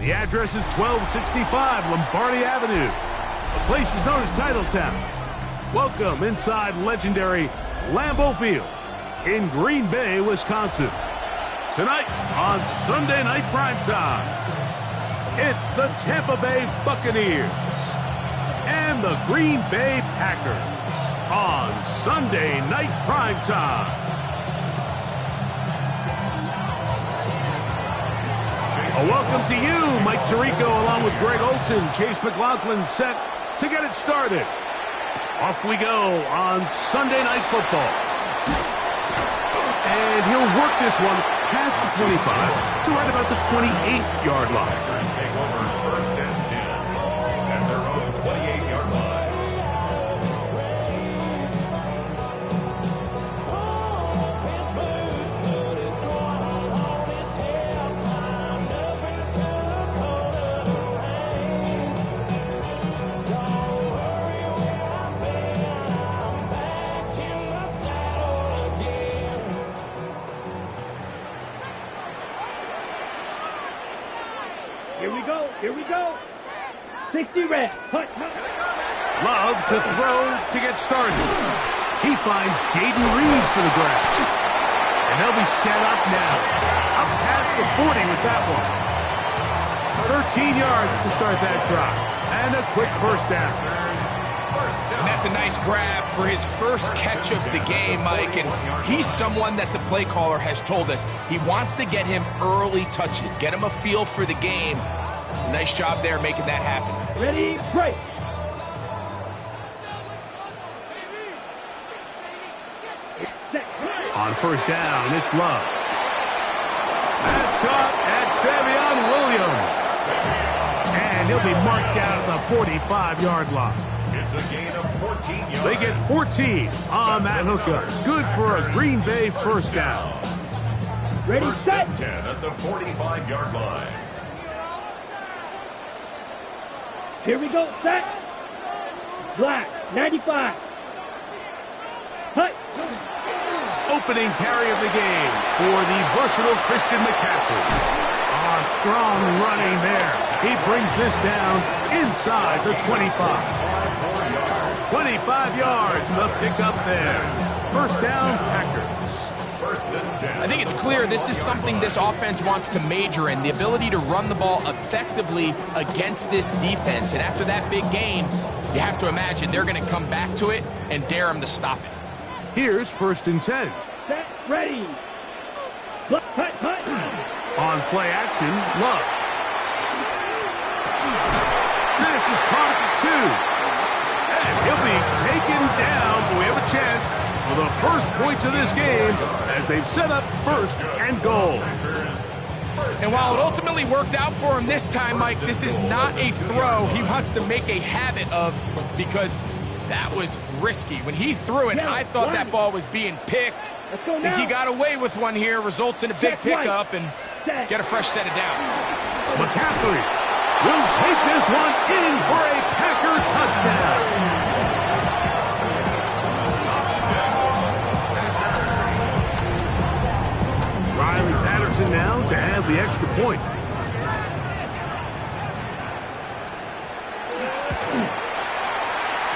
The address is 1265 Lombardi Avenue. The place is known as Titletown. Welcome inside legendary Lambeau Field in Green Bay, Wisconsin. Tonight on Sunday Night Primetime, it's the Tampa Bay Buccaneers and the Green Bay Packers on Sunday Night Primetime. A welcome to you, Mike Tirico, along with Greg Olson, Chase McLaughlin, set to get it started. Off we go on Sunday Night Football. And he'll work this one past the 25 to right about the 28-yard line. Take over first and 10 at their own 28-yard line. Here we go. 60 red. Hut. Love to throw to get started. He finds Jaden Reed for the grab. And they'll be set up now. Up past the 40 with that one. 13 yards to start that drive. And a quick first down. And that's a nice grab for his first catch of the game, Mike. And he's someone that the play caller has told us he wants to get him early touches, get him a feel for the game. Nice job there making that happen. Ready, break. On first down, it's Love. That's caught at Savion Williams. And he'll be marked out at the 45-yard line. It's a gain of 14 yards. They get 14 on that hookup. Good for a Green Bay first down. Ready, First set. and 10 at the 45-yard line. Here we go, set. Black, 95. Hut. Opening carry of the game for the versatile Christian McCaffrey. Strong running there. He brings this down inside the 25. 25 yards, the pickup there. First down, Packers. First and 10. I think it's clear this is something this offense wants to major in, the ability to run the ball effectively against this defense. And after that big game, you have to imagine they're going to come back to it and dare them to stop it. Here's first and 10. Set, ready. Hut. On play action, Love. This is caught at the 2. And he'll be taken down, but we have a chance for the first points of this game as they've set up first and goal. And while it ultimately worked out for him this time, Mike, this is not a throw he wants to make a habit of because that was risky. When he threw it, I thought that ball was being picked. Let's go I think now. he got away with one here, results in a big pickup and get a fresh set of downs. McCaffrey will take this one in for a Packer touchdown. Riley Patterson now to add the extra point.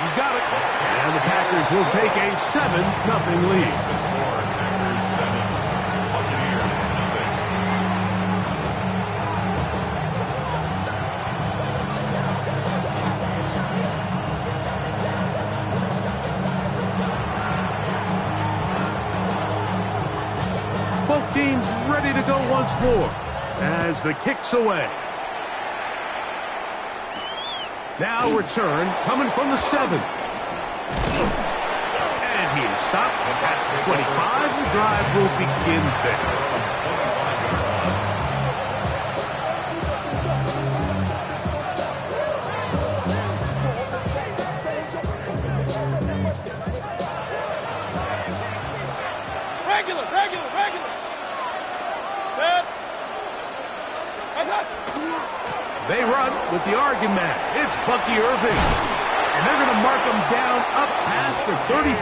He's got it. And the Packers will take a 7-0 lead. Both teams ready to go once more as the kick's away. Now return coming from the 7. And he is stopped at 25. The drive will begin there. They run with the Oregon man. It's Bucky Irving. And they're going to mark him down up past the 35.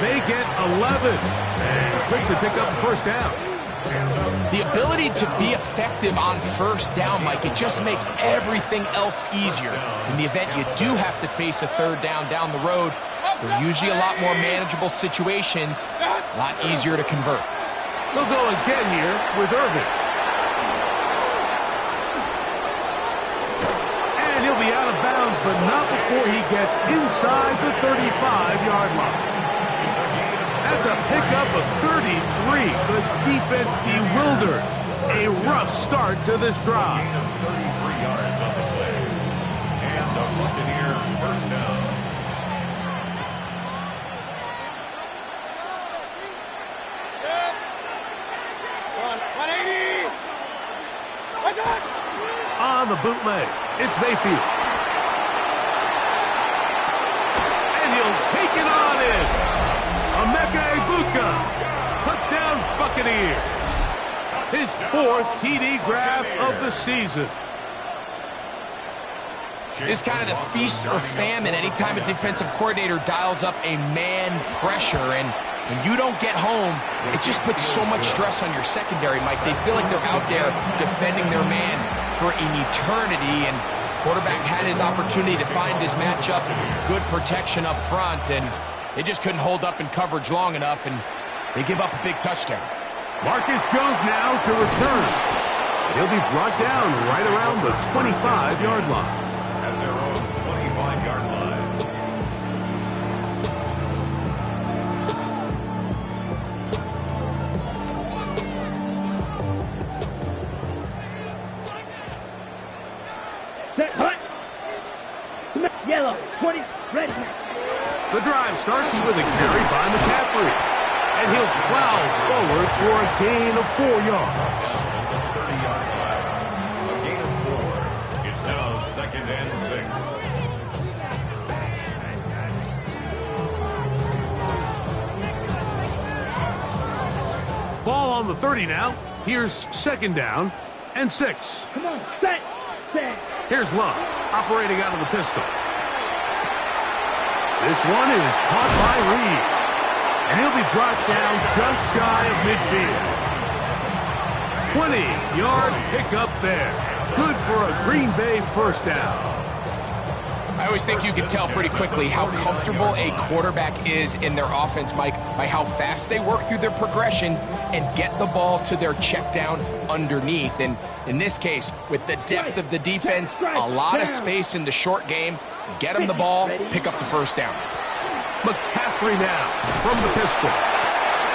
They get 11. And quick to pick up the first down. The ability to be effective on first down, Mike, it just makes everything else easier. In the event you do have to face a third down the road, they're usually a lot more manageable situations, a lot easier to convert. They'll go again here with Irvin. And he'll be out of bounds, but not before he gets inside the 35-yard line. That's a pickup of 33. The defense bewildered. A rough start to this drive. 33 yards on the play. And a Buccaneer first down. On the bootleg, it's Mayfield. And he'll take it on in. Emeka Egbuka. Touchdown Buccaneers. His 4th TD grab of the season. It's kind of the feast or famine anytime a defensive coordinator dials up a man pressure. And when you don't get home, it just puts so much stress on your secondary, Mike. They feel like they're out there defending their man for an eternity. And quarterback had his opportunity to find his matchup, good protection up front, and they just couldn't hold up in coverage long enough, and they give up a big touchdown. Marcus Jones now to return. He'll be brought down right around the 25-yard line. At their own 25-yard line. Set, hut. Yellow, 20, ready. The drive starts with a carry by McCaffrey. And he'll plow forward for a gain of 4 yards. At the 30-yard line. A gain of 4. It's now 2nd and 6. Ball on the 30 now. Here's 2nd down and 6. Come on, set. Here's Love, operating out of the pistol. This one is caught by Reed. And he'll be brought down just shy of midfield. 20-yard pickup there. Good for a Green Bay first down. I always think you can tell pretty quickly how comfortable a quarterback is in their offense, Mike, by how fast they work through their progression and get the ball to their check down underneath. And in this case, with the depth of the defense, a lot of space in the short game, get them the ball, pick up the first down. McCaffrey now from the pistol.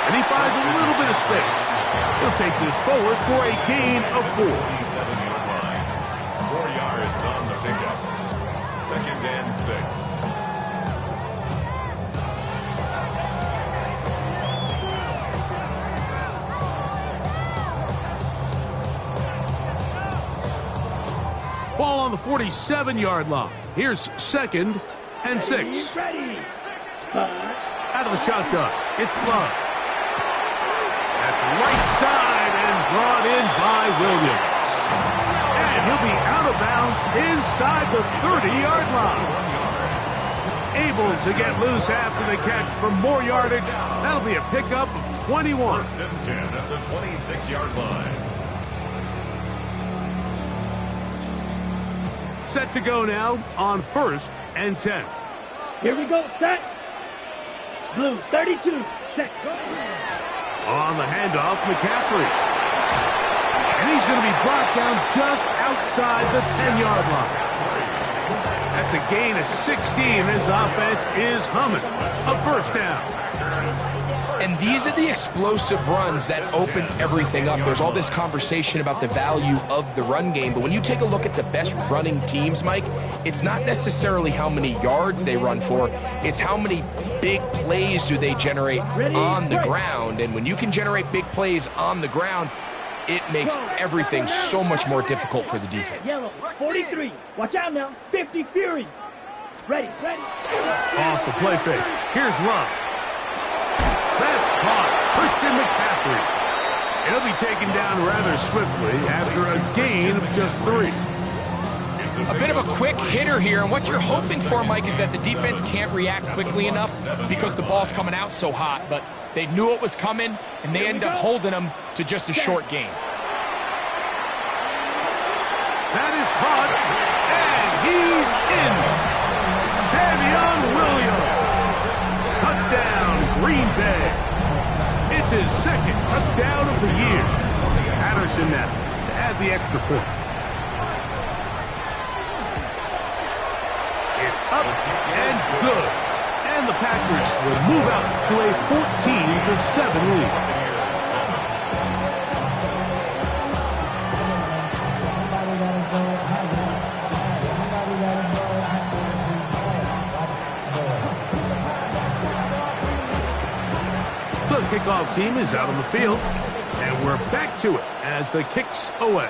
And he finds a little bit of space. He'll take this forward for a gain of 4. 47-yard line. 4 yards on the pickup. 2nd and 6. Ball on the 47-yard line. Here's 2nd and 6. Ready. Out of the shotgun, it's Love. That's right side and brought in by Williams. And he'll be out of bounds inside the 30-yard line. Able to get loose after the catch for more yardage. That'll be a pickup of 21. 1st and 10 at the 26-yard line. Set to go now on 1st and 10. Here we go, set. Blue, 32, set. On the handoff, McCaffrey. And he's going to be brought down just outside the 10-yard line. That's a gain of 16. This offense is humming. A first down. And these are the explosive runs that open everything up. There's all this conversation about the value of the run game, but when you take a look at the best running teams, Mike, it's not necessarily how many yards they run for, it's how many big plays do they generate on the ground. And when you can generate big plays on the ground, it makes everything so much more difficult for the defense. Yellow, 43. Watch out now. 50 Fury. Ready. Off the play fake. Here's Love. That's caught. Christian McCaffrey. He'll be taken down rather swiftly after a gain of just 3. A bit of a quick hitter here, and what you're hoping for, Mike, is that the defense can't react quickly enough because the ball's coming out so hot. But They knew it was coming, and they end up holding them to just a short gain. That is caught, and he's in. Savion Williams. Touchdown, Green Bay. It's his second touchdown of the year. Patterson now to add the extra point. It's up and good. And the Packers will move out to a 14-7 lead. The kickoff team is out on the field, and we're back to it as the kick's away.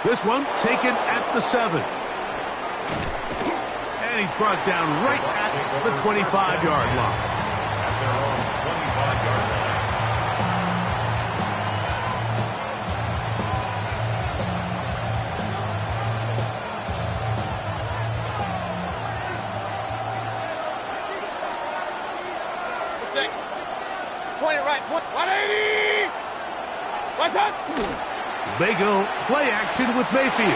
This one taken at the 7. And he's brought down right at the 25-yard line. At their own 25-yard line. They go play action with Mayfield.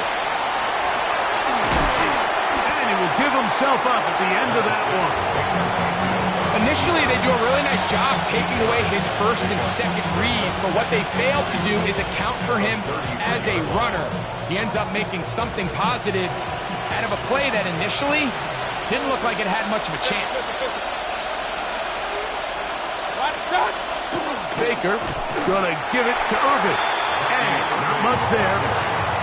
And he will give himself up at the end of that one. Initially, they do a really nice job taking away his first and second read, but what they fail to do is account for him as a runner. He ends up making something positive out of a play that initially didn't look like it had much of a chance. Baker gonna give it to Irvin. And not much there.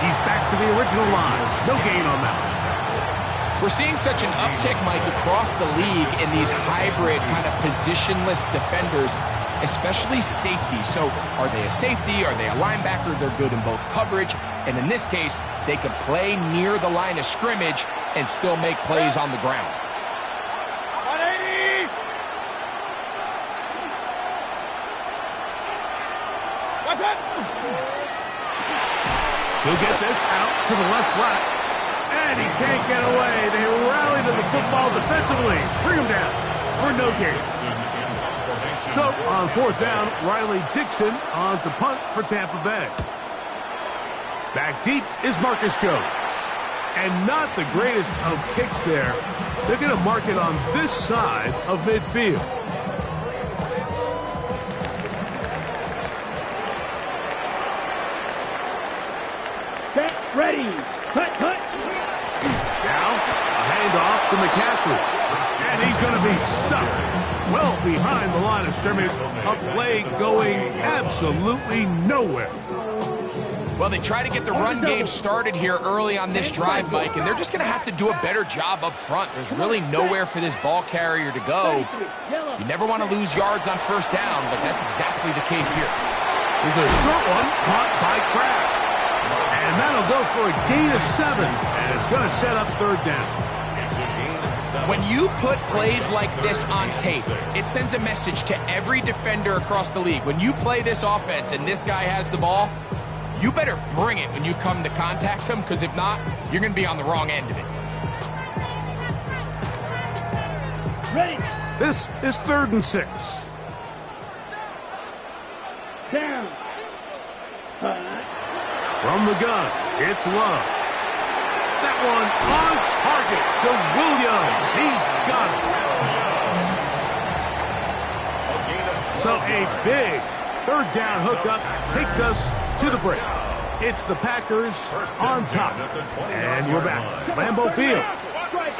He's back to the original line. No gain on that one. We're seeing such an uptick, Mike, across the league in these hybrid kind of positionless defenders, especially safety. So are they a safety? Are they a linebacker? They're good in both coverage. And in this case, they can play near the line of scrimmage and still make plays on the ground. He'll get this out to the left flat. And he can't get away. They rally to the football defensively. Bring him down for no gain. So on fourth down, Riley Dixon on to punt for Tampa Bay. Back deep is Marcus Jones. And not the greatest of kicks there. They're going to mark it on this side of midfield. Ready. Cut. Now, a handoff to McCaffrey. And he's going to be stuck well behind the line of scrimmage. A play going absolutely nowhere. Well, they try to get the run game started here early on this drive, Mike, and they're just going to have to do a better job up front. There's really nowhere for this ball carrier to go. You never want to lose yards on first down, but that's exactly the case here. There's a short one caught by Kraft. And that'll go for a gain of 7, and it's going to set up third down. When you put plays like this on tape, it sends a message to every defender across the league. When you play this offense and this guy has the ball, you better bring it when you come to contact him, because if not, you're going to be on the wrong end of it. Ready. This is 3rd and 6. Down. From the gun, it's Love. That one on target to Williams. He's got it. So a big 3rd down hookup takes us to the break. It's the Packers on top. And we're back. Lambeau Field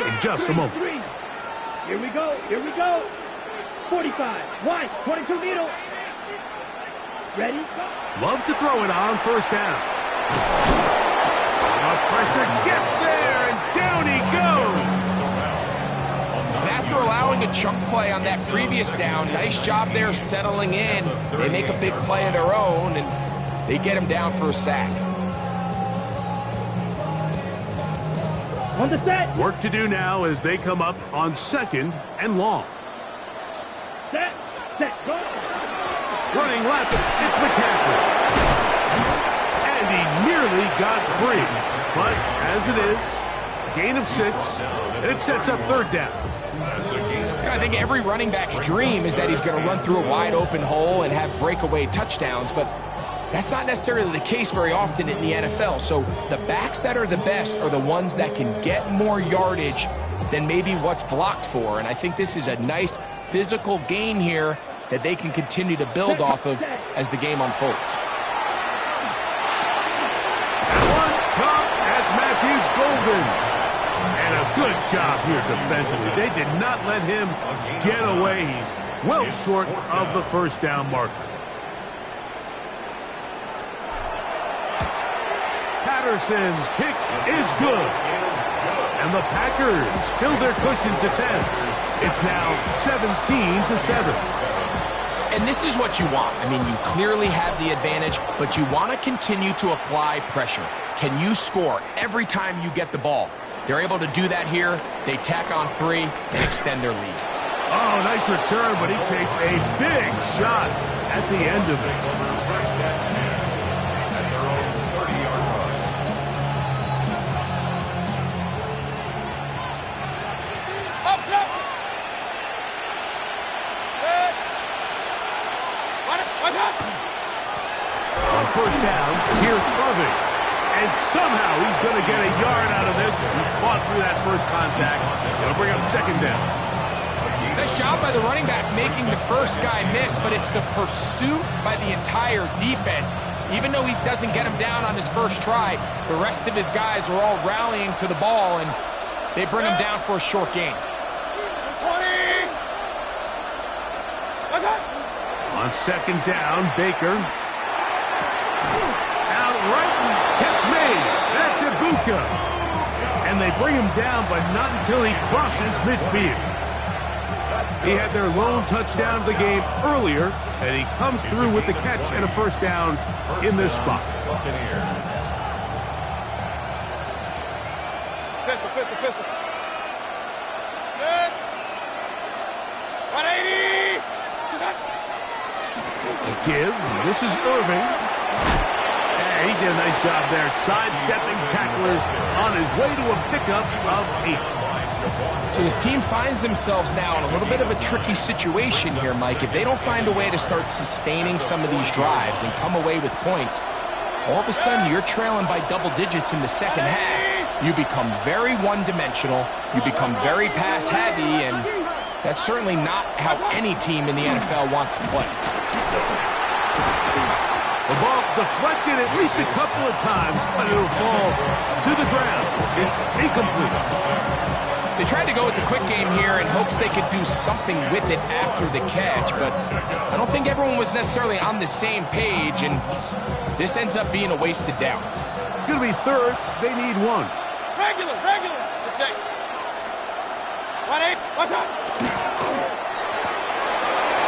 in just a moment. Here we go. 45. Wide. 22 middle. Ready? Love to throw it on first down. The pressure gets there, and down he goes. And after allowing a chunk play on that previous down, nice job there settling in. They make a big play of their own, and they get him down for a sack. On the set. Work to do now as they come up on 2nd and long. Set, go. Running left, it's McCaffrey. And he nearly got free. But as it is, gain of 6, and it sets up 3rd down. I think every running back's dream is that he's going to run through a wide open hole and have breakaway touchdowns, but that's not necessarily the case very often in the NFL. So the backs that are the best are the ones that can get more yardage than maybe what's blocked for. And I think this is a nice physical gain here that they can continue to build off of as the game unfolds. One caught, that's Matthew Golden. And a good job here defensively. They did not let him get away. He's well short of the first down marker. Patterson's kick is good. And the Packers build their cushion to 10. It's now 17-7. And this is what you want. I mean, you clearly have the advantage, but you want to continue to apply pressure. Can you score every time you get the ball? They're able to do that here. They tack on 3 and extend their lead. Oh, nice return, but he takes a big shot at the end of it. First and 10 at their own 30-yard line. On first down, here's Irving. And somehow he's going to get a yard out of this. He fought through that first contact. It'll bring up second down. Nice job by the running back making the first guy miss, but it's the pursuit by the entire defense. Even though he doesn't get him down on his first try, the rest of his guys are all rallying to the ball, and they bring him down for a short gain. 20! On second down, Baker. Out right and catch made. That's Ibuka. And they bring him down, but not until he crosses midfield. He had their lone touchdown of the game earlier, and he comes through with the catch and a first down in this spot. Pistol. Good. 180! Give. This is Irving. And he did a nice job there, sidestepping tacklers on his way to a pickup of 8. So this team finds themselves now in a little bit of a tricky situation here, Mike. If they don't find a way to start sustaining some of these drives and come away with points, all of a sudden you're trailing by double digits in the second half. You become very one-dimensional. You become very pass-heavy, and that's certainly not how any team in the NFL wants to play. The ball deflected at least a couple of times, but it'll fall to the ground. It's incomplete. They tried to go with the quick game here in hopes they could do something with it after the catch, but I don't think everyone was necessarily on the same page, and this ends up being a wasted down. It's going to be third. They need 1. Regular. Good save. 1-8. What's up?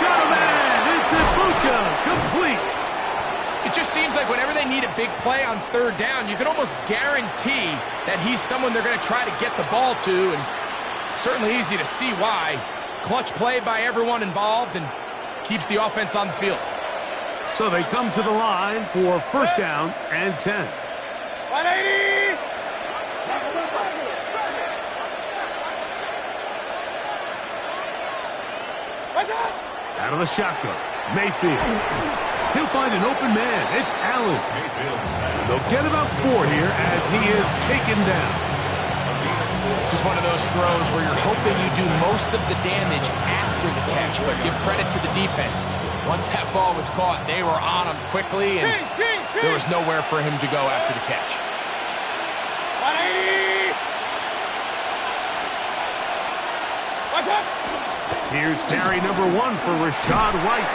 Got a man. It's Ibuka. Complete. It just seems like whenever they need a big play on third down, you can almost guarantee that he's someone they're going to try to get the ball to, and certainly easy to see why. Clutch play by everyone involved and keeps the offense on the field. So they come to the line for first down and 10. 180! What's up? Out of the shotgun, Mayfield. He'll find an open man. It's Allen. They'll get about 4 here as he is taken down. This is one of those throws where you're hoping you do most of the damage after the catch, but give credit to the defense. Once that ball was caught, they were on him quickly, and there was nowhere for him to go after the catch. 180! What's up? Here's carry number 1 for Rashad White.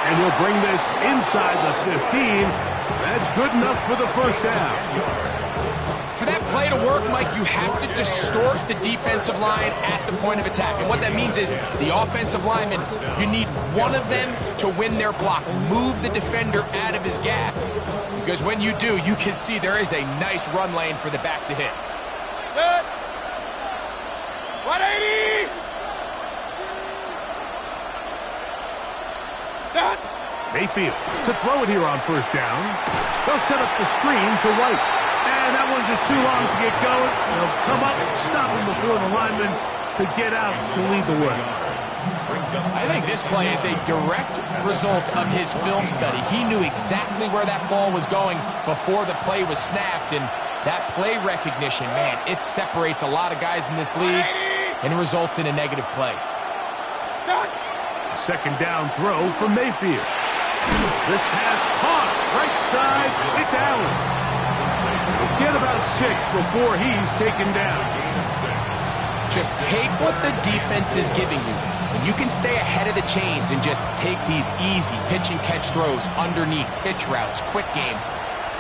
And we'll bring this inside the 15. That's good enough for the first down. For that play to work, Mike, you have to distort the defensive line at the point of attack. And what that means is the offensive lineman, you need one of them to win their block. Move the defender out of his gap. Because when you do, you can see there is a nice run lane for the back to hit. Good. 180! Mayfield to throw it here on first down. They'll set up the screen to White. And that one's just too long to get going. They'll come up and stop him before the lineman could get out to lead the way. I think this play is a direct result of his film study. He knew exactly where that ball was going before the play was snapped, and that play recognition, man, it separates a lot of guys in this league and results in a negative play. Second down throw from Mayfield. This pass caught right side. It's Allen. Forget about 6 before he's taken down. Just take what the defense is giving you. And you can stay ahead of the chains and just take these easy pitch and catch throws underneath, pitch routes, quick game.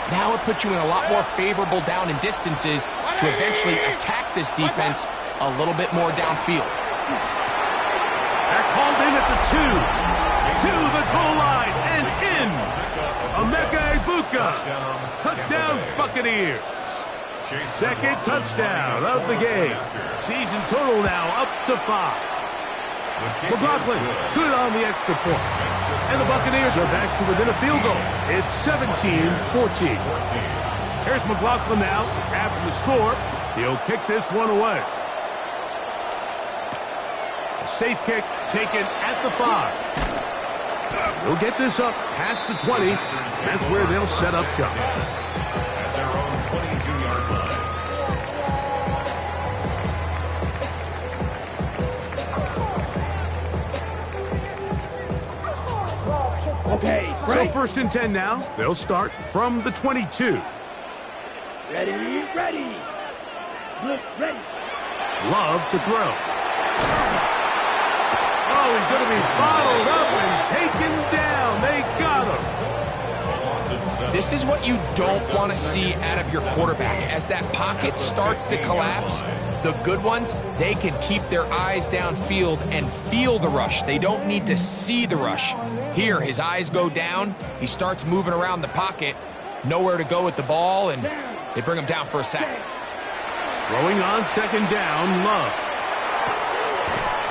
Now it puts you in a lot more favorable down and distances to eventually attack this defense a little bit more downfield. They're called in at the 2. To the goal line and in. Emeka Egbuka. Touchdown Buccaneers. Second touchdown of the game. Season total now up to 5. McLaughlin, good on the extra point. And the Buccaneers are back to within a field goal. It's 17-14. Here's McLaughlin now. After the score, he'll kick this one away. A safe kick taken at the 5. They'll get this up past the 20. That's where they'll set up shop. At their own 22-yard line. Okay, So break. first and 10 now. They'll start from the 22. Ready, ready. Look, ready. Love to throw. Oh, he's going to be bottled up and taken down. They got him. This is what you don't want to see out of your quarterback. As that pocket starts to collapse, the good ones, they can keep their eyes downfield and feel the rush. They don't need to see the rush. Here, his eyes go down. He starts moving around the pocket. Nowhere to go with the ball, and they bring him down for a sack. Throwing on second down, Love.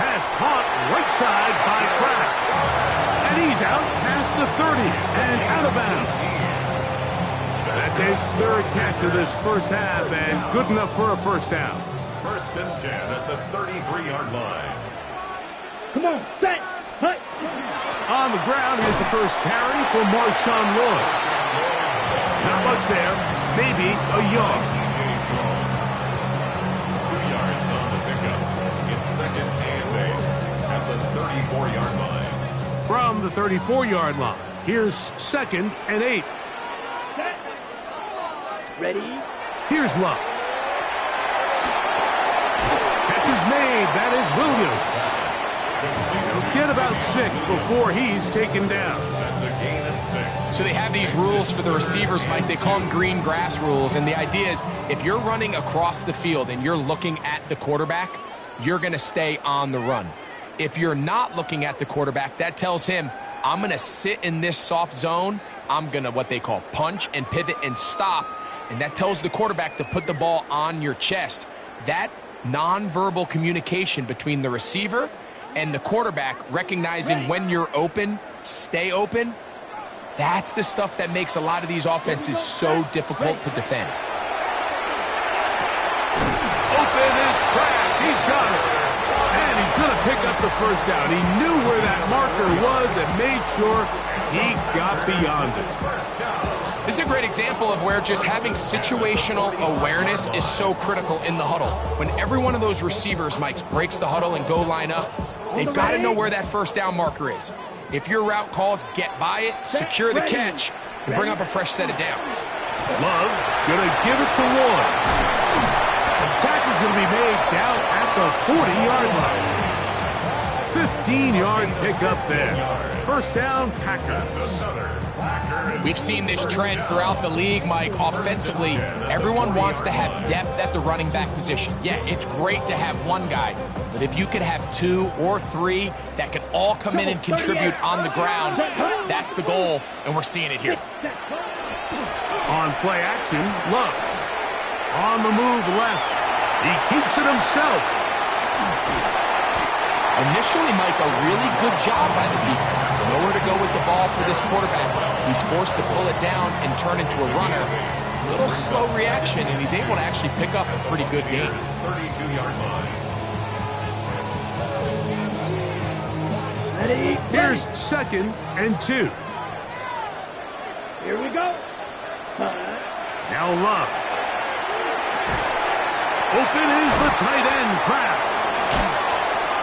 Pass caught right side by Kraft. And he's out past the 30 and out of bounds. That's his third catch of this first half and good enough for a first down. First and 10 at the 33-yard line. Come on, set, hut. On the ground, here's the first carry for Marshawn Lloyd. Not much there, maybe a yard. 2 yards on the pickup. It's second and 8 at the 34-yard line. From the 34-yard line, here's second and 8. Set. Ready. Here's Love. Catch is made. That is Williams. He'll get about 6 before he's taken down. That's a gain of 6. So they have these rules for the receivers, Mike. They call them green grass rules. And the idea is if you're running across the field and you're looking at the quarterback, you're going to stay on the run. If you're not looking at the quarterback, that tells him, I'm going to sit in this soft zone. I'm going to what they call punch and pivot and stop. And that tells the quarterback to put the ball on your chest. That nonverbal communication between the receiver and the quarterback, recognizing when you're open, stay open, that's the stuff that makes a lot of these offenses so difficult to defend. Open is Kraft. He's got it. And he's going to pick up the first down. He knew where that marker was and made sure he got beyond it. This is a great example of where just having situational awareness is so critical in the huddle. When every one of those receivers, Mike, breaks the huddle and go line up, they've got to know where that first down marker is. If your route calls, get by it, secure the catch, and bring up a fresh set of downs. Love going to give it to Lloyd. The tackle's going to be made down at the 40-yard line. 15-yard pickup there. First down, Packers. We've seen this trend throughout the league, Mike. Offensively, everyone wants to have depth at the running back position. Yeah, it's great to have one guy, but if you could have 2 or 3 that can all come in and contribute on the ground, that's the goal, and we're seeing it here. On play action, Love. On the move left. He keeps it himself. Initially, Mike, a really good job by the defense. Nowhere to go with the ball for this quarterback. He's forced to pull it down and turn into a runner. A little slow reaction, and he's able to actually pick up a pretty good gain. 32-yard line. Ready? Here's 2nd and 2. Here we go. Now Love. Open is the tight end, Kraft.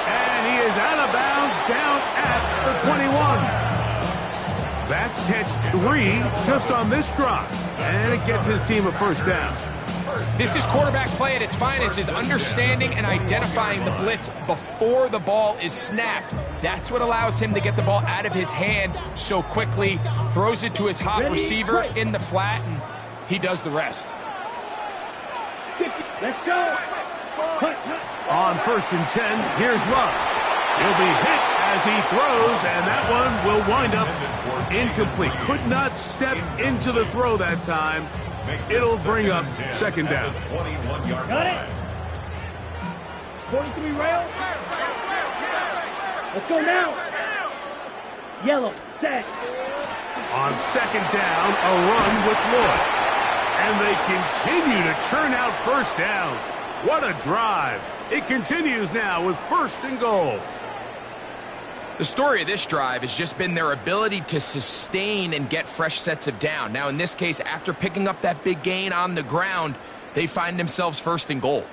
And he is out of bounds down at the 21. That's catch 3 just on this drive. And it gets his team a first down. This is quarterback play at its finest, is understanding and identifying the blitz before the ball is snapped. That's what allows him to get the ball out of his hand so quickly, throws it to his hot receiver in the flat, and he does the rest. Let's go. On 1st and 10, here's Love. He'll be hit as he throws, and that one will wind up incomplete. Could not step into the throw that time. It'll bring up 2nd down. Got it. 43 rail. Let's go now. Yellow, set. On 2nd down, a run with Lloyd. And they continue to churn out first downs. What a drive. It continues now with 1st and goal. The story of this drive has just been their ability to sustain and get fresh sets of down. Now, in this case, after picking up that big gain on the ground, they find themselves 1st and goal.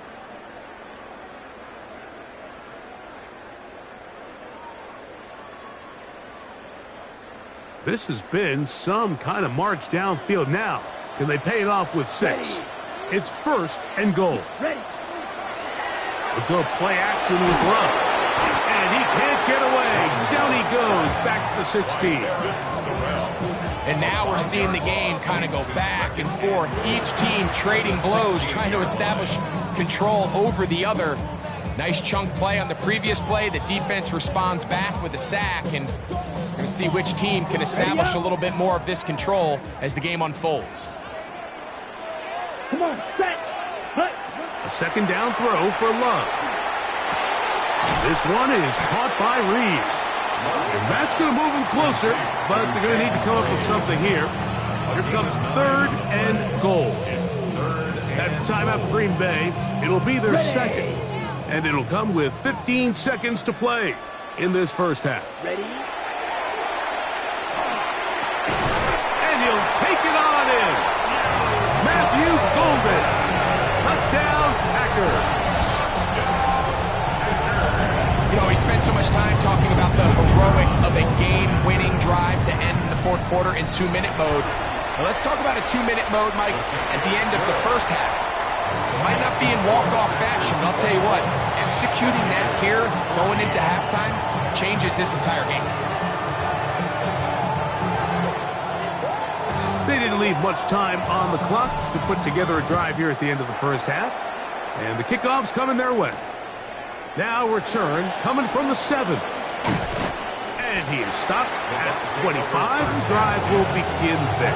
This has been some kind of march downfield now. Can they pay it off with 6? It's 1st and goal. Ready. We'll go play action with Love. And he can't get away. Down he goes, back to 16. And now we're seeing the game kind of go back and forth. Each team trading blows, trying to establish control over the other. Nice chunk play on the previous play. The defense responds back with a sack, and we're going to see which team can establish a little bit more of this control as the game unfolds. Come on, set. Hut. A 2nd down throw for Love. This one is caught by Reed. And that's going to move him closer, but they're going to need to come up with something here. Here comes 3rd and goal. That's timeout for Green Bay. It'll be their 2nd. And it'll come with 15 seconds to play in this first half. Ready. And he'll take it on in. Matthew Golden. Touchdown, Packers. You know, we spent so much time talking about the heroics of a game-winning drive to end the 4th quarter in 2-minute mode. Now let's talk about a 2-minute mode, Mike, at the end of the first half. It might not be in walk-off fashion, but I'll tell you what, executing that here, going into halftime, changes this entire game. They didn't leave much time on the clock to put together a drive here at the end of the first half. And the kickoff's coming their way. Now return coming from the 7. And he is stopped at the 25. The drive will begin there.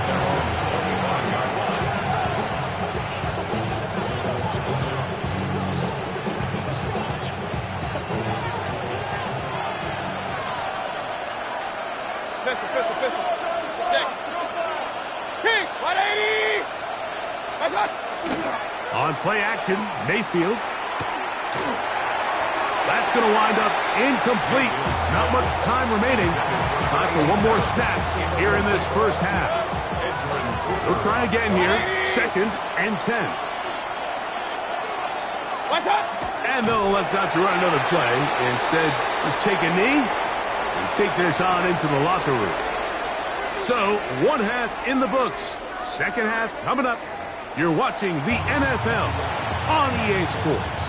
Pistol. Six. King, 180. That's it. On play action, Mayfield. That's going to wind up incomplete. Not much time remaining. Time for one more snap here in this first half. We'll try again here. 2nd and 10. What's up? And they'll elect not to run another play. Instead, just take a knee and take this on into the locker room. So, one half in the books. Second half coming up. You're watching the NFL on EA Sports.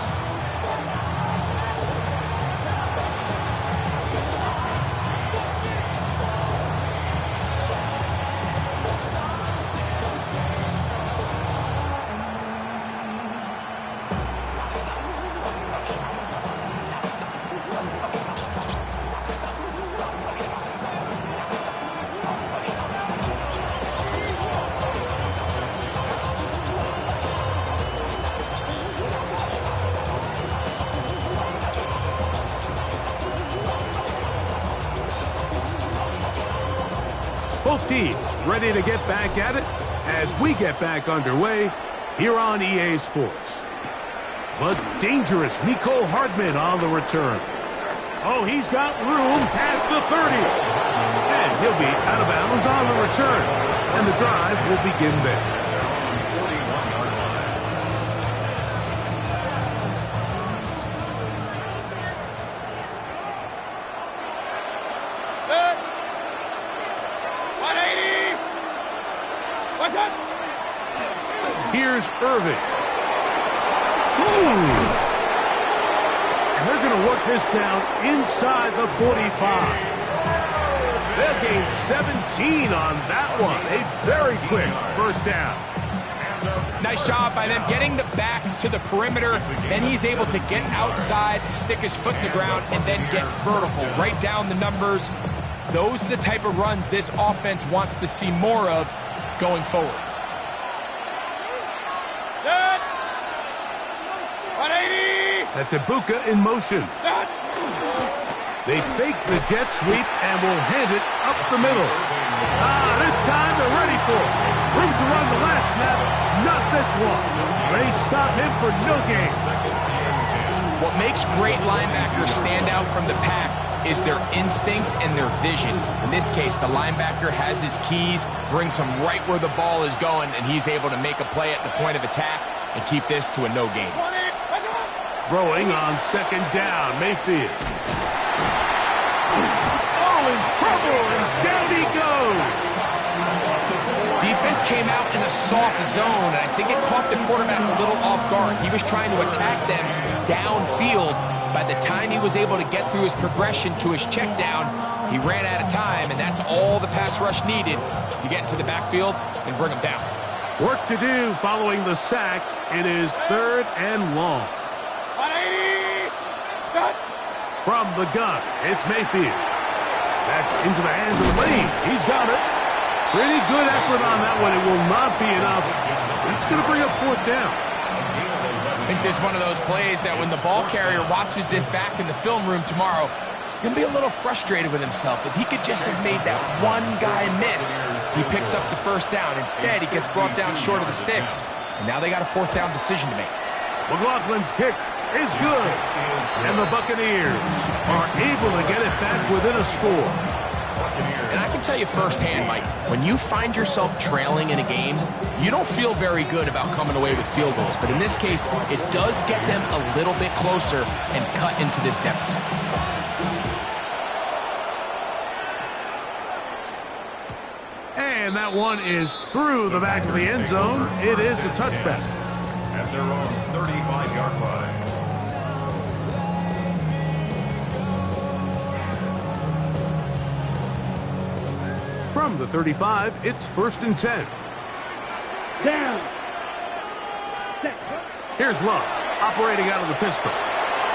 Both teams ready to get back at it as we get back underway here on EA Sports. But dangerous Mecole Hardman on the return. Oh, he's got room past the feet out of bounds on the return. And the drive will begin there. Good. 180. What's up? Here's Irving. Ooh. And they're going to work this down inside the 45. They'll gain 17 on that one. A very quick first down. Nice job by them getting the back to the perimeter. Then he's able to get outside, stick his foot in the ground, and then get vertical. Right down the numbers. Those are the type of runs this offense wants to see more of going forward. Good. 180. That's Ibuka in motion. Good. They fake the jet sweep and will hand it up the middle. This time they're ready for it. Room to run the last snap, not this one. They stop him for no gain. What makes great linebackers stand out from the pack is their instincts and their vision. In this case, the linebacker has his keys, brings him right where the ball is going, and he's able to make a play at the point of attack and keep this to a no gain. Throwing on second down, Mayfield. Oh, in trouble, and down he goes. Defense came out in a soft zone, and I think it caught the quarterback a little off guard. He was trying to attack them downfield. By the time he was able to get through his progression to his check down, he ran out of time, and that's all the pass rush needed to get into the backfield and bring him down. Work to do following the sack. It is 3rd and long. 180. Good. From the gun, it's Mayfield. That's into the hands of Lee. He's got it. Pretty good effort on that one. It will not be enough. It's going to bring up 4th down. I think there's one of those plays that when the ball carrier watches this back in the film room tomorrow, he's going to be a little frustrated with himself. If he could just have made that one guy miss, he picks up the first down. Instead, he gets brought down short of the sticks, and now they got a 4th down decision to make. McLaughlin's kick is good, and the Buccaneers are able to get it back within a score. And I can tell you firsthand, Mike, when you find yourself trailing in a game, you don't feel very good about coming away with field goals. But in this case, it does get them a little bit closer and cut into this deficit. And that one is through the back of the end zone. It is a touchback. At their own 35-yard line. From the 35, it's 1st and 10. Down. Set. Here's Love, operating out of the pistol.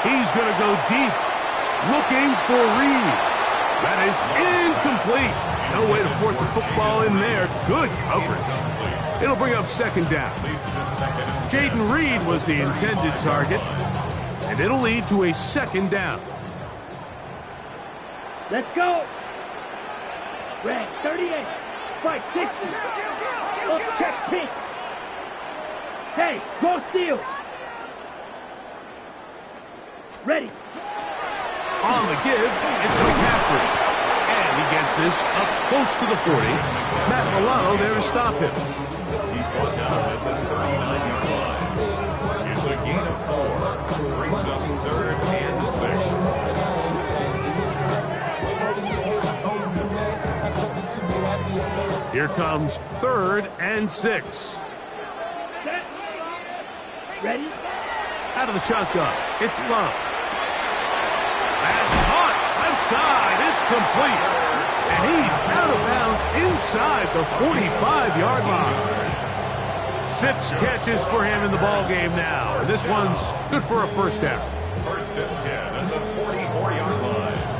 He's going to go deep, looking for Reed. That is incomplete. No way to force the football in there. Good coverage. It'll bring up 2nd down. Jaden Reed was the intended target, and it'll lead to a 2nd down. Let's go. Red 38. Fight 60. Up check pink. Hey, go steal. Ready. On the give, it's McCaffrey. And he gets this up close to the 40. Matt Milano there to stop him. He's brought down at the 39-yard line. It's a gain of 4. Brings up 3rd and 6. Here comes 3rd and 6. Set. Ready. Out of the shotgun, it's Love. And caught left side, it's complete. And he's out of bounds inside the 45-yard line. 6 catches for him in the ball game now. And this one's good for a 1st down. 1st and 10 at the 44-yard line.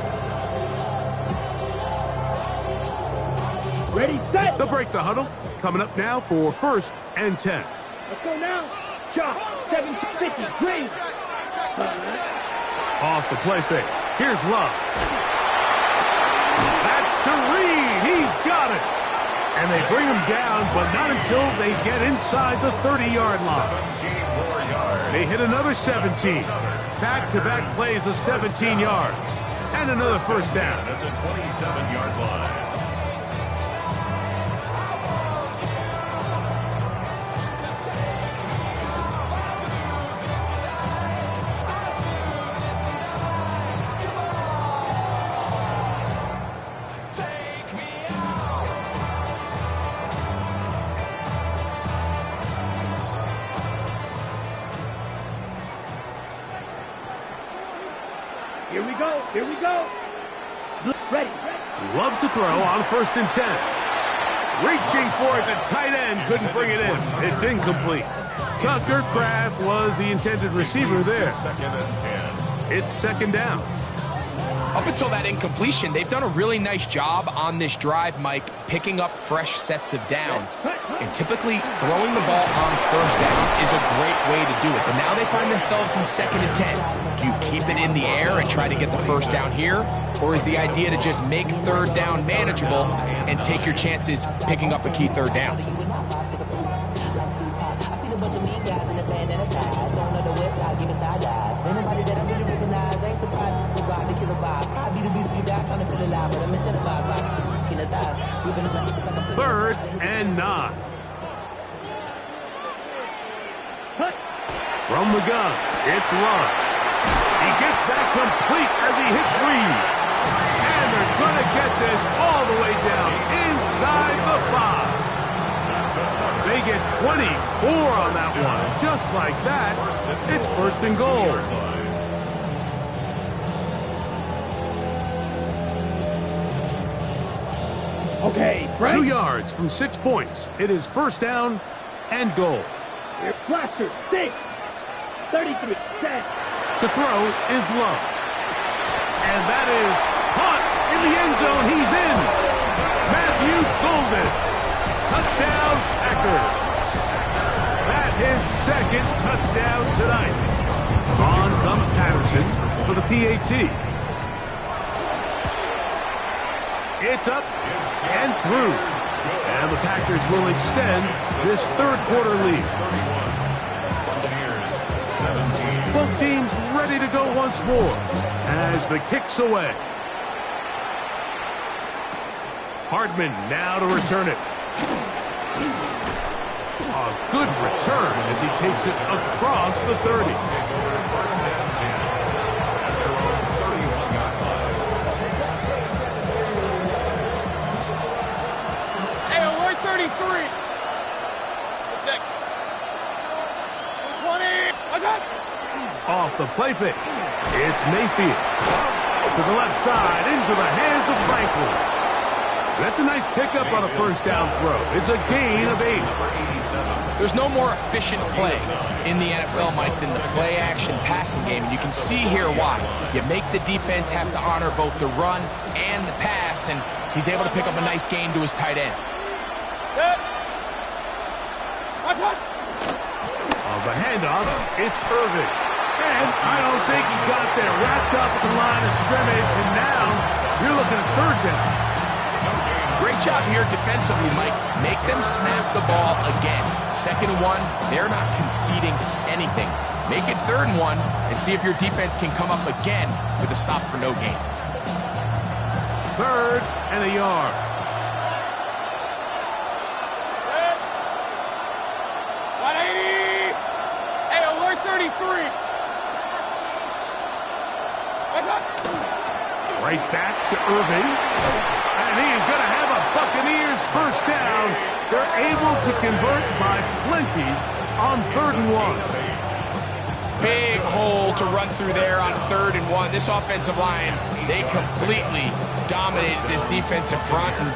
Ready, set. They'll break the huddle. Coming up now for 1st and 10. Let's go now. Chop. 750. Green. Off the play fake. Here's Love. That's to Reed. He's got it. And they bring him down, but not until they get inside the 30-yard line. 17 more yards. They hit another 17. Back-to-back plays of 17 yards. And another 1st down. At the 27-yard line. go. Here we go. Ready. Loves to throw on 1st and 10. Reaching for it, the tight end couldn't bring it in. It's incomplete. Tucker Kraft was the intended receiver there. 2nd and 10. It's 2nd down. Up until that incompletion, they've done a really nice job on this drive, Mike, picking up fresh sets of downs. And typically, throwing the ball on 1st down is a great way to do it. But now they find themselves in 2nd and 10. Do you keep it in the air and try to get the 1st down here? Or is the idea to just make 3rd down manageable and take your chances picking up a key 3rd down? Third and 9. From the gun, it's Run. He gets that complete as he hits Reed. And they're going to get this all the way down inside the 5. They get 24 on that one. Just like that, it's 1st and goal. Okay, Frank. 2 yards from 6 points. It is 1st down and goal. Here, Blaster, 6. 33, 10. To throw is Love. And that is caught in the end zone. He's in. Matthew Golden. Touchdown, Packers. That his 2nd touchdown tonight. On comes Patterson for the PAT. It's up and through. And the Packers will extend this 3rd quarter lead. Both teams ready to go once more as the kick's away. Hardman now to return it. A good return as he takes it across the 30. Hey, alert 33. Check. 20. What's up? Off the play fake. It's Mayfield. To the left side, into the hands of Franklin. That's a nice pickup on a 1st down throw. It's a gain of 8. There's no more efficient play in the NFL, Mike, than the play-action passing game. And you can see here why. You make the defense have to honor both the run and the pass, and he's able to pick up a nice gain to his tight end. Good. Watch one. On the handoff, it's Irving. And I don't think he got there. Wrapped up at the line of scrimmage, and now you're looking at 3rd down. Great job here defensively, Mike. Make them snap the ball again. 2nd and 1, they're not conceding anything. Make it 3rd and 1 and see if your defense can come up again with a stop for no gain. 3rd and a yard. Good. 180. Hey, alert 33. What's up? Right back to Irving. And he is going to have a Buccaneers 1st down. They're able to convert by plenty on 3rd and 1. Big hole to run through there on 3rd and 1. This offensive line, they completely dominated this defensive front, and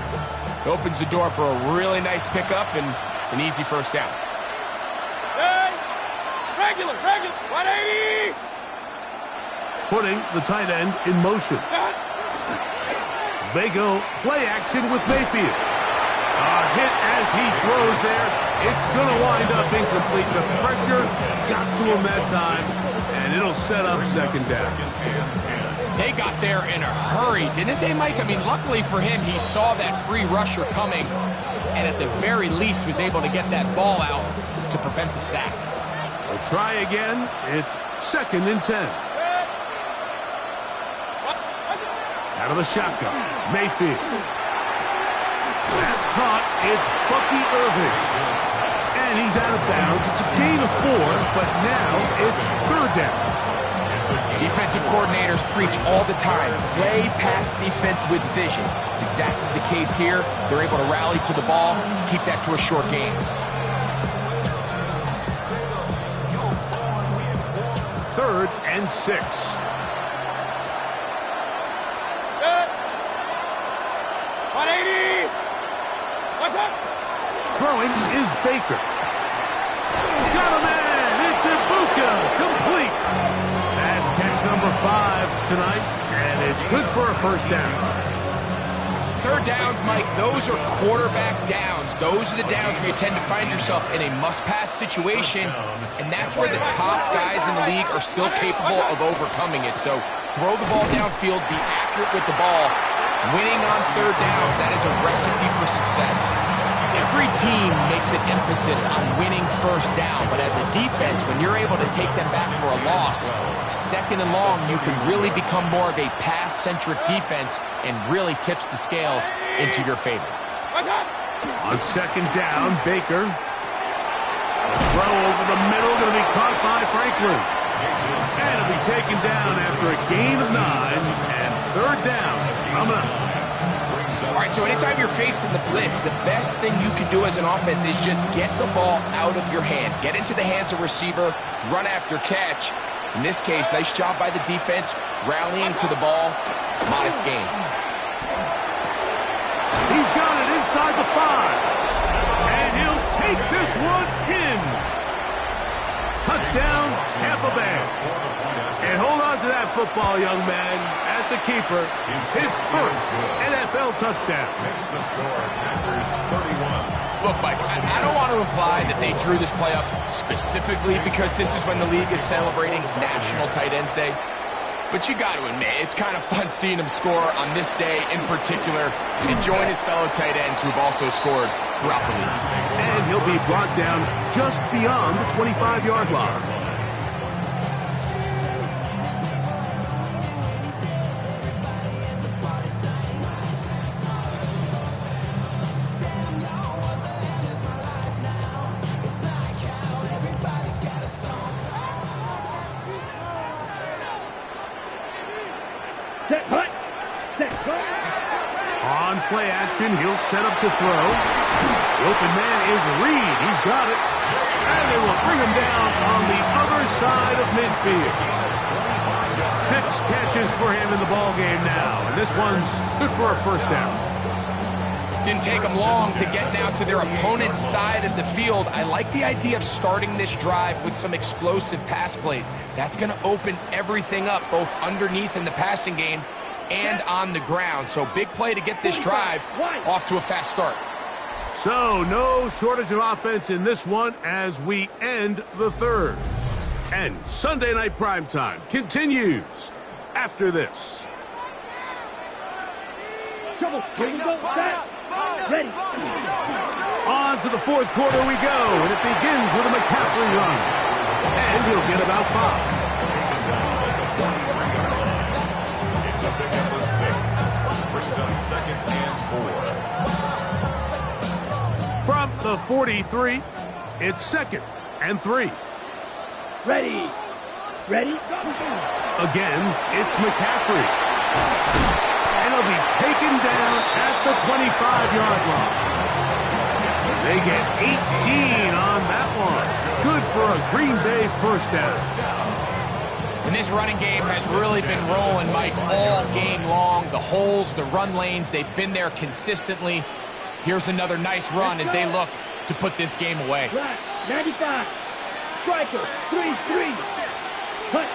opens the door for a really nice pickup and an easy 1st down. Good. Regular. 180. Putting the tight end in motion. Good. They go play action with Mayfield. A hit as he throws there. It's going to wind up incomplete. The pressure got to him that time, and it'll set up 2nd down. They got there in a hurry, didn't they, Mike? I mean, luckily for him, he saw that free rusher coming, and at the very least was able to get that ball out to prevent the sack. They'll try again. It's 2nd and 10. Out of the shotgun, Mayfield. That's caught. It's Bucky Irving. And he's out of bounds. It's a gain of 4, but now it's 3rd down. Defensive coordinators preach all the time, play pass defense with vision. It's exactly the case here. They're able to rally to the ball, keep that to a short gain. 3rd and 6. Throwing is Baker. Got a man. It's Ibuka. Complete. That's catch number 5 tonight, and it's good for a first down. Third downs, Mike, those are quarterback downs. Those are the downs where you tend to find yourself in a must-pass situation, and that's where the top guys in the league are still capable of overcoming it. So throw the ball downfield, be accurate with the ball. Winning on third downs, that is a recipe for success. Every team makes an emphasis on winning first down, but as a defense, when you're able to take them back for a loss, second and long, you can really become more of a pass-centric defense and really tips the scales into your favor. On second down, Baker. Throw over the middle, going to be caught by Franklin. And it'll be taken down after a gain of 9, and third down coming up. All right, so anytime you're facing the blitz, the best thing you can do as an offense is just get the ball out of your hand. Get into the hands of receiver, run after catch. In this case, nice job by the defense, rallying to the ball. Modest gain. He's got it inside the 5. And he'll take this one in. Touchdown, Tampa Bay. And hold on to that football, young man. That's a keeper. His first NFL touchdown. Look, Mike, I don't want to imply that they drew this play up specifically because this is when the league is celebrating National Tight Ends Day. But you got to admit, it's kind of fun seeing him score on this day in particular and join his fellow tight ends who've also scored throughout the league. And he'll be brought down just beyond the 25-yard line. On play action, he'll set up to throw. The open man is Reed. He's got it. And they will bring him down on the other side of midfield. 6 catches for him in the ballgame now. And this one's good for a first down. Didn't take them long to get now to their opponent's side of the field. I like the idea of starting this drive with some explosive pass plays. That's going to open everything up, both underneath in the passing game and on the ground. So big play to get this drive off to a fast start. So no shortage of offense in this one as we end the third. And Sunday Night Primetime continues after this. Ready. On to the fourth quarter we go, and it begins with a McCaffrey run. And he'll get about 5. It's a big number 6. Brings up second and 4. From the 43, it's second and 3. Ready. Ready. Again, it's McCaffrey. And he'll be taken down at the 25-yard line. They get 18 on that one. Good for a Green Bay first down. And this running game has really been rolling, Mike, all game long. The holes, the run lanes, they've been there consistently. Here's another nice run as they look to put this game away. Black, 95. Striker, 3-3. Hunt.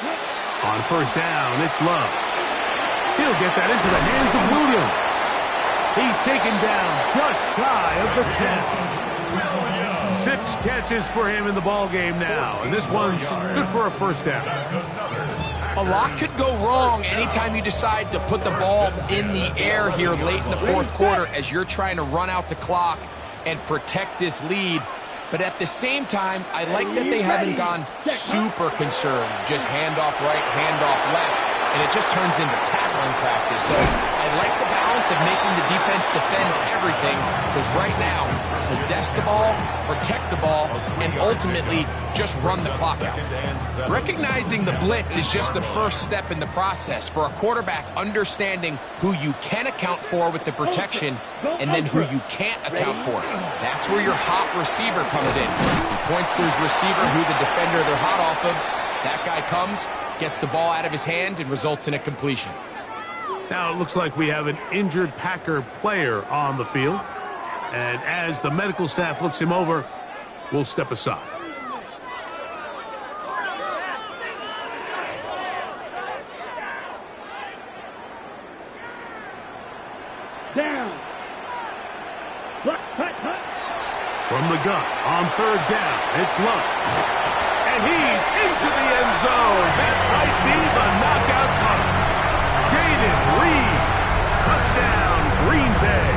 On first down, it's Love. He'll get that into the hands of Williams. He's taken down just shy of the 10. 6 catches for him in the ballgame now, and this one's good for a first down. A lot could go wrong anytime you decide to put the ball in the air here late in the fourth quarter as you're trying to run out the clock and protect this lead. But at the same time, I like that they haven't gone super conservative. Just handoff right, handoff left, and it just turns into tackling practice. So I like the balance of making the defense defend everything, because right now, possess the ball, protect the ball, and ultimately just run the clock out. Recognizing the blitz is just the first step in the process for a quarterback, understanding who you can account for with the protection and then who you can't account for. That's where your hot receiver comes in. He points to his receiver who the defender they're hot off of. That guy comes, gets the ball out of his hand, and results in a completion. Now it looks like we have an injured Packer player on the field. And as the medical staff looks him over, we'll step aside. Down. Cut. From the gun on third down, it's Love. And he's into the end zone. That might be the knockout punch. Jaden Reed. Touchdown, Green Bay.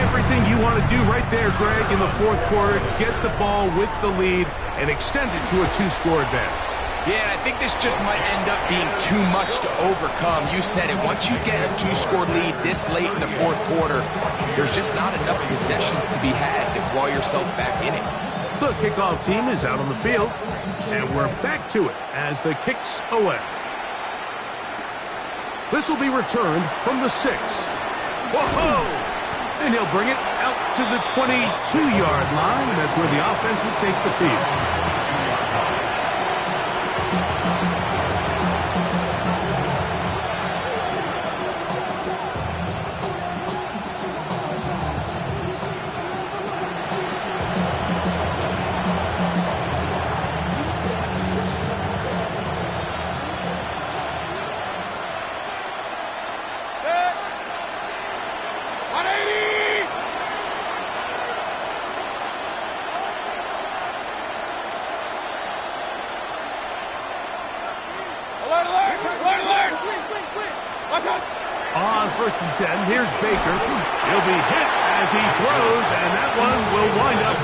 Everything you want to do right there, Greg, in the fourth quarter, get the ball with the lead and extend it to a two-score advantage. Yeah, and I think this just might end up being too much to overcome. You said it. Once you get a two-score lead this late in the fourth quarter, there's just not enough possessions to be had to claw yourself back in it. The kickoff team is out on the field, and we're back to it as the kick's away. This will be returned from the 6. Whoa! And he'll bring it out to the 22-yard line. That's where the offense will take the field. On 1st and 10, here's Baker. He'll be hit as he throws, and that one will wind up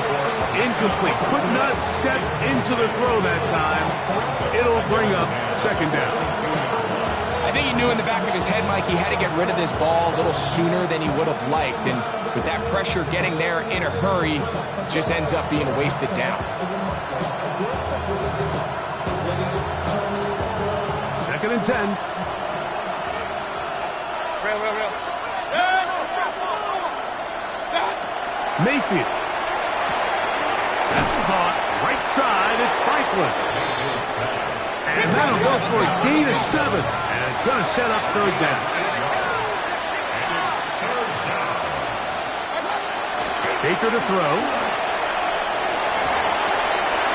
incomplete. Could not step into the throw that time. It'll bring up second down. I think he knew in the back of his head, Mike, he had to get rid of this ball a little sooner than he would have liked. And with that pressure getting there in a hurry, it just ends up being a wasted down. Second and 10. Mayfield. That's caught. Right side, it's Franklin. And that'll go for a gain of 7. And it's going to set up third down. Baker to throw.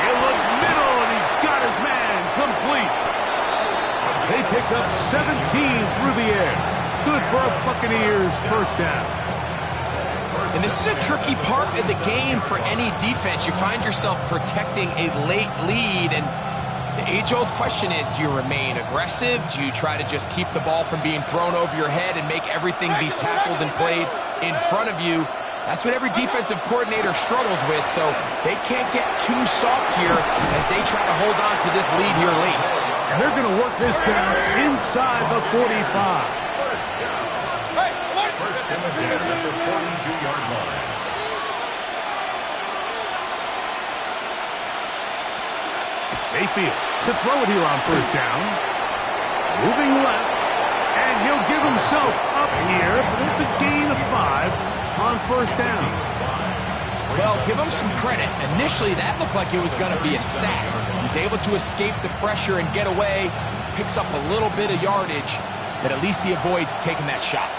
He'll look middle, and he's got his man complete. They pick up 17 through the air. Good for a Buccaneers first down. And this is a tricky part of the game for any defense. You find yourself protecting a late lead, and the age-old question is, do you remain aggressive? Do you try to just keep the ball from being thrown over your head and make everything be tackled and played in front of you? That's what every defensive coordinator struggles with, so they can't get too soft here as they try to hold on to this lead here late. And they're going to work this down inside the 45. First and 10 at the 42-yard line. Mayfield to throw it here on first down. Moving left. And he'll give himself up here, but it's a gain of 5 on first down. Well, give him some credit. Initially, that looked like it was going to be a sack. He's able to escape the pressure and get away. Picks up a little bit of yardage, but at least he avoids taking that shot.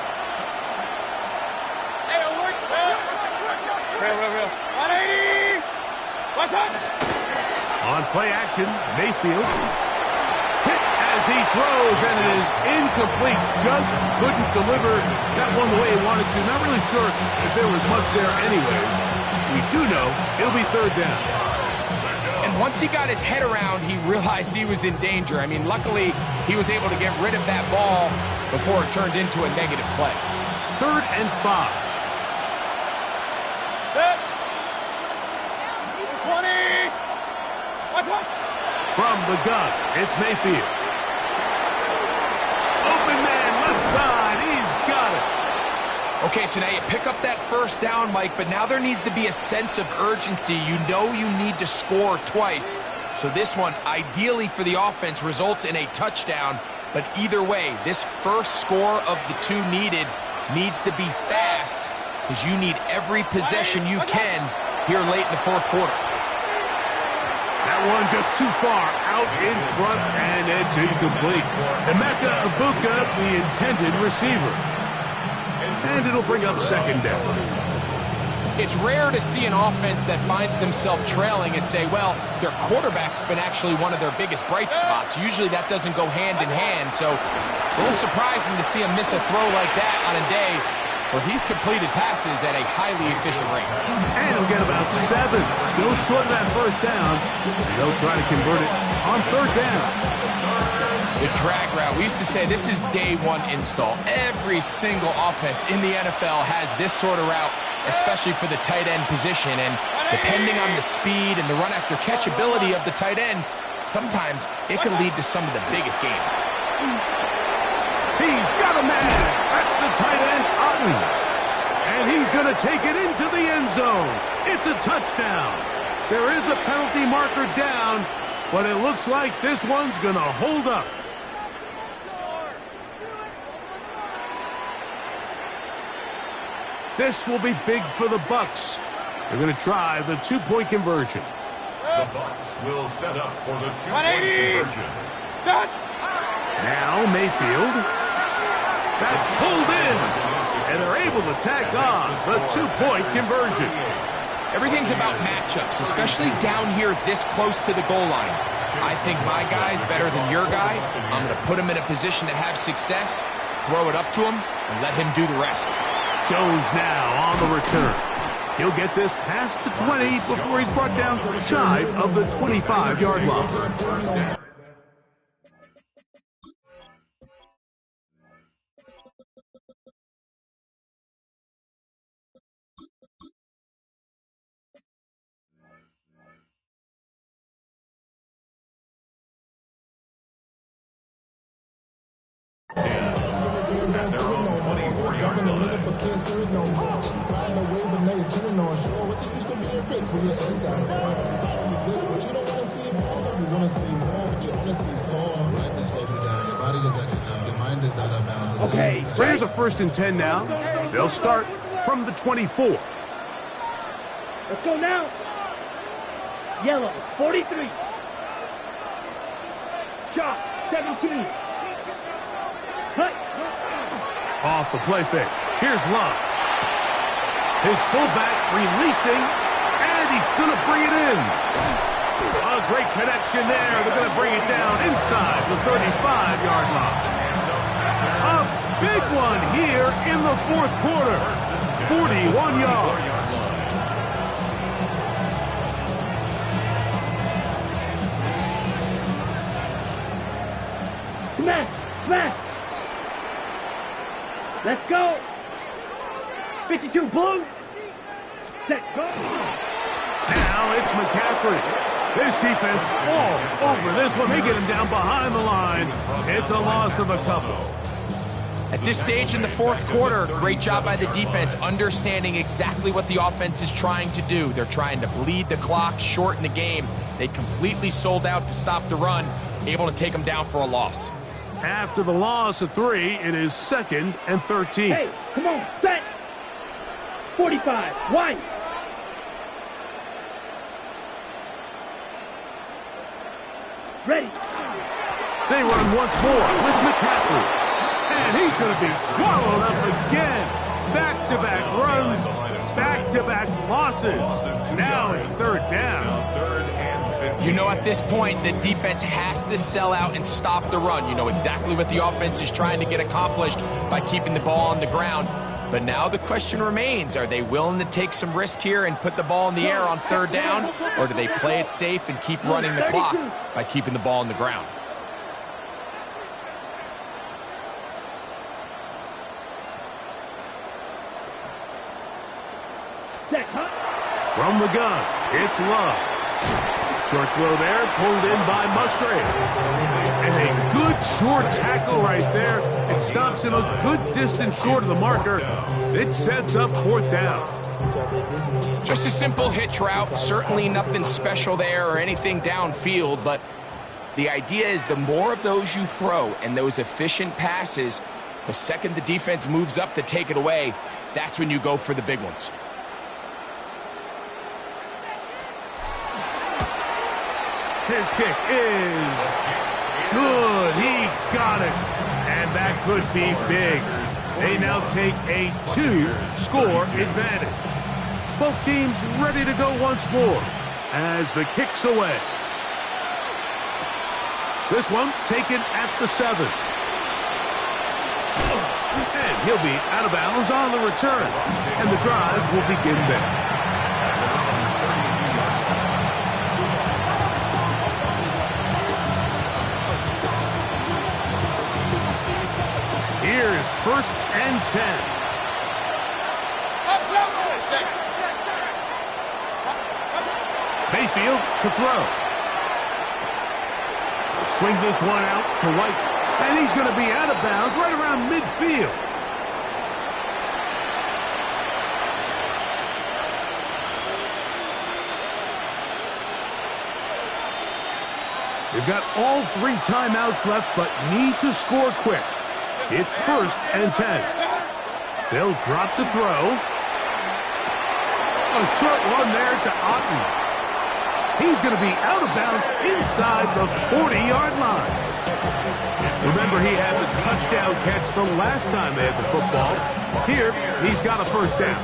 On play action, Mayfield hit as he throws, and it is incomplete. Just couldn't deliver that one the way he wanted to. Not really sure if there was much there anyways. We do know it'll be third down. And once he got his head around, he realized he was in danger. I mean, luckily, he was able to get rid of that ball before it turned into a negative play. 3rd and 5. 20. From the gun, it's Mayfield. Open man, left side, he's got it. Okay, so now you pick up that first down, Mike, but now there needs to be a sense of urgency. You know you need to score twice. So this one, ideally for the offense, results in a touchdown. But either way, this first score of the 2 needed needs to be fast, because you need every possession you can here late in the fourth quarter. That one just too far out in front, and it's incomplete. Emeka Ibuka, the intended receiver. And it'll bring up second down. It's rare to see an offense that finds themselves trailing and say, well, their quarterback's been actually one of their biggest bright spots. Usually that doesn't go hand in hand, so it's a little surprising to see him miss a throw like that on a day where he's completed passes at a highly efficient rate. And he'll get about 7. Still short of that first down. And they'll try to convert it on third down. The drag route. We used to say this is day one install. Every single offense in the NFL has this sort of route, especially for the tight end position. And depending on the speed and the run after catch ability of the tight end, sometimes it can lead to some of the biggest gains. He's got a man. That's the tight end, Otten. And he's going to take it into the end zone. It's a touchdown. There is a penalty marker down, but it looks like this one's going to hold up. This will be big for the Bucs. They're going to try the two-point conversion. The Bucs will set up for the two-point conversion. Stop. Now Mayfield. That's pulled in. And they're able to tack on the two-point conversion. Everything's about matchups, especially down here this close to the goal line. I think my guy's better than your guy. I'm going to put him in a position to have success, throw it up to him, and let him do the rest. Jones now on the return. He'll get this past the 20 before he's brought down shy of the 25-yard line. At their own 24-yard line. Okay. So here's a 1st and 10 now. They'll start from the 24. Let's go now. Yellow, 43. Chalk, 17. Cut. Off the play fake. Here's Love. His fullback releasing, and he's going to bring it in. A great connection there. They're going to bring it down inside the 35-yard line. A big one here in the fourth quarter. 41 yards. Smash, smash. Let's go. 52 blue. Set, go. Now it's McCaffrey. This defense all over this one. They get him down behind the line. It's a loss of a couple. At this stage in the fourth quarter, great job by the defense understanding exactly what the offense is trying to do. They're trying to bleed the clock, shorten the game. They completely sold out to stop the run, able to take them down for a loss. After the loss of 3, it is 2nd and 13. Hey, come on, set. 45, wide. Ready. They run once more with McCaffrey. And he's going to be swallowed up again. Back-to-back runs, back-to-back losses. Now it's 3rd down. You know, at this point, the defense has to sell out and stop the run. You know exactly what the offense is trying to get accomplished by keeping the ball on the ground. But now the question remains, are they willing to take some risk here and put the ball in the air on 3rd down? Or do they play it safe and keep running the clock by keeping the ball on the ground? From the gun, it's Love. Short throw there, pulled in by Musgrave. And a good short tackle right there. It stops him a good distance short of the marker. It sets up 4th down. Just a simple hitch route. Certainly nothing special there or anything downfield, but the idea is the more of those you throw and those efficient passes, the second the defense moves up to take it away, that's when you go for the big ones. His kick is good. He got it. And that could be big. They now take a 2-score advantage. Both teams ready to go once more as the kick's away. This one taken at the 7. And he'll be out of bounds on the return. And the drive will begin there. Here's 1st and 10. Mayfield to throw. Swing this one out to White. And he's going to be out of bounds right around midfield. They've got all 3 timeouts left, but need to score quick. It's 1st and 10. They'll drop to throw. A short one there to Otten. He's going to be out of bounds inside the 40-yard line. Remember, he had the touchdown catch the last time they had the football. Here, he's got a 1st down.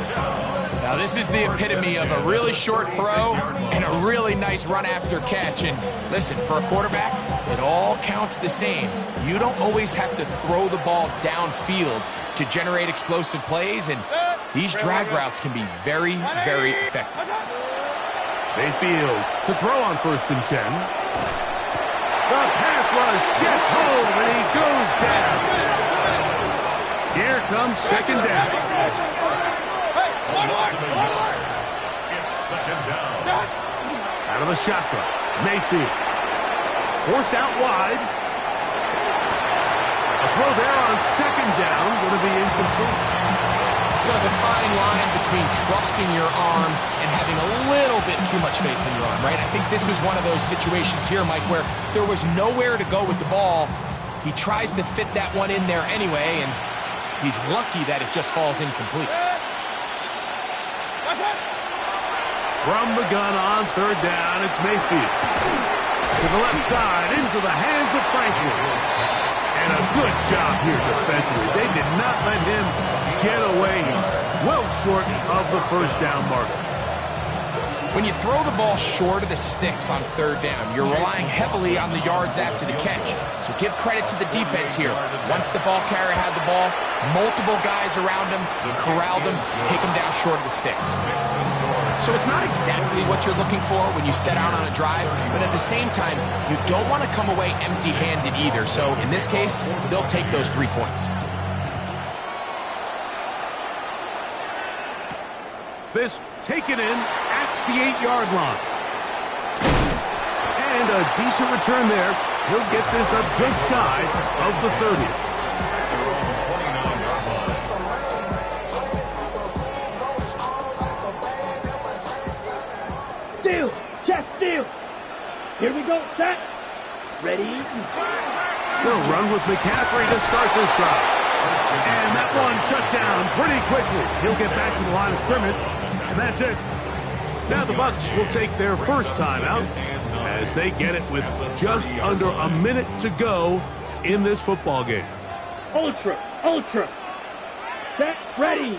Now, this is the epitome of a really short throw and a really nice run after catch. And listen, for a quarterback, it all counts the same. You don't always have to throw the ball downfield to generate explosive plays, and these drag routes can be very, very effective. Mayfield to throw on 1st and 10. The pass rush gets home, and he goes down. Here comes 2nd down. It's 2nd down. Out of the shotgun, Mayfield. Forced out wide. A throw there on 2nd down, going to be incomplete. There's a fine line between trusting your arm and having a little bit too much faith in your arm, right? I think this was one of those situations here, Mike, where there was nowhere to go with the ball. He tries to fit that one in there anyway, and he's lucky that it just falls incomplete. From the gun on 3rd down, it's Mayfield. To the left side, into the hands of Franklin. And a good job here defensively. They did not let him get away. He's well short of the 1st down marker. When you throw the ball short of the sticks on 3rd down, you're relying heavily on the yards after the catch. So give credit to the defense here. Once the ball carrier had the ball, multiple guys around him, corralled him, take him down short of the sticks. So it's not exactly what you're looking for when you set out on a drive, but at the same time, you don't want to come away empty-handed either. So in this case, they'll take those 3 points. This taken in at the 8-yard line. And a decent return there. He'll get this up just shy of the 30. Steal, chest steal. Here we go, set. Ready. They'll run with McCaffrey to start this drive. And that one shut down pretty quickly. He'll get back to the line of scrimmage, and that's it. Now the Bucs will take their 1st timeout as they get it with just under a minute to go in this football game. Ultra, ultra. Set, ready.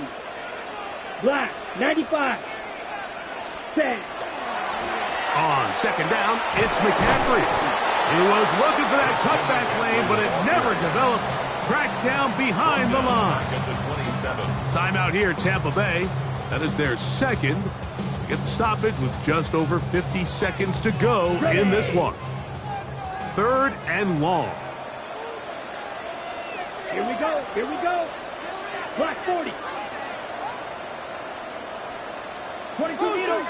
Black, 95. Set. On 2nd down, it's McCaffrey. He was looking for that cutback lane, but it never developed. Tracked down behind the line. Timeout here, Tampa Bay. That is their 2nd. Get the stoppage with just over 50 seconds to go in this one. 3rd and long. Here we go, here we go. Black 40. 22 meters.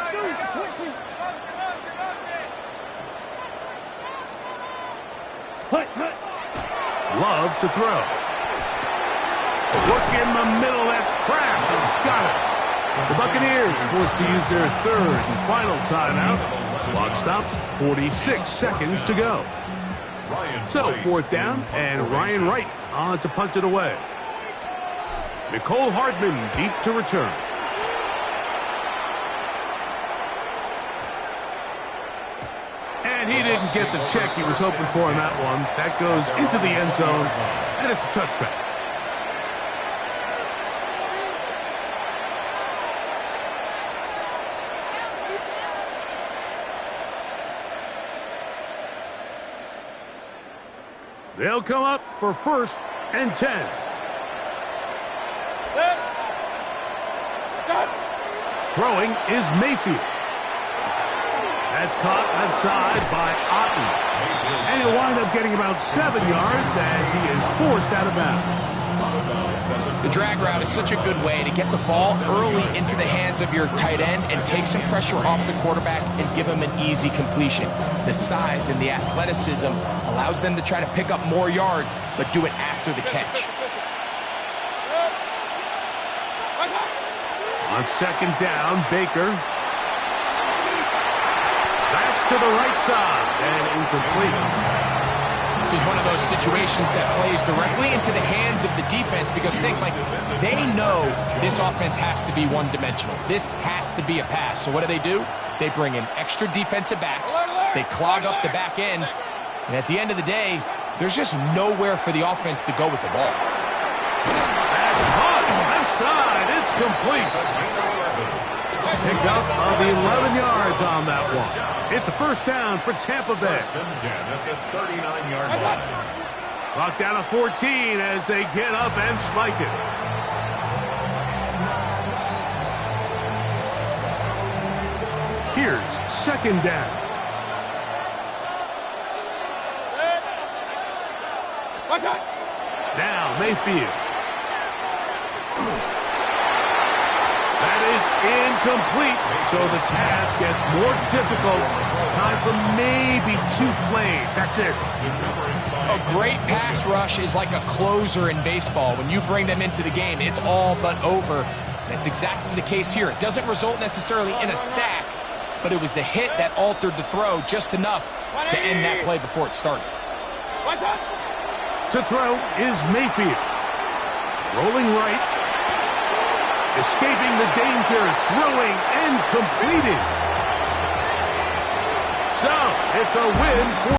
Hut, hut. Love to throw. Look in the middle. That's Kraft. He's got it. The Buccaneers forced to use their 3rd and final timeout. Clock stops. 46 seconds to go. So 4th down, and Ryan Wright on to punt it away. Nicole Hardman deep to return. And he didn't get the check he was hoping for on that one. That goes into the end zone, and it's a touchback. They'll come up for 1st and 10. Set. Stop. Throwing is Mayfield. That's caught outside by Otten. And he'll wind up getting about 7 yards as he is forced out of bounds. The drag route is such a good way to get the ball early into the hands of your tight end and take some pressure off the quarterback and give him an easy completion. The size and the athleticism allows them to try to pick up more yards, but do it after the catch. On 2nd down, Baker. That's to the right side and incomplete. This is one of those situations that plays directly into the hands of the defense because think, like, they know this offense has to be one-dimensional. This has to be a pass. So what do? They bring in extra defensive backs. They clog up the back end. And at the end of the day, there's just nowhere for the offense to go with the ball. That's caught left side. It's complete. Picked up of 11 yards on that one. It's a 1st down for Tampa Bay. 1st and 10 at the 39-yard line. Clock down to 14 as they get up and spike it. Here's 2nd down. Now Mayfield. That is incomplete, so the task gets more difficult. Time for maybe 2 plays. That's it. A great pass rush is like a closer in baseball. When you bring them into the game, it's all but over. That's exactly the case here. It doesn't result necessarily in a sack, but it was the hit that altered the throw just enough to end that play before it started. To throw is Mayfield. Rolling right. Escaping the danger, throwing and completing. So, it's a win for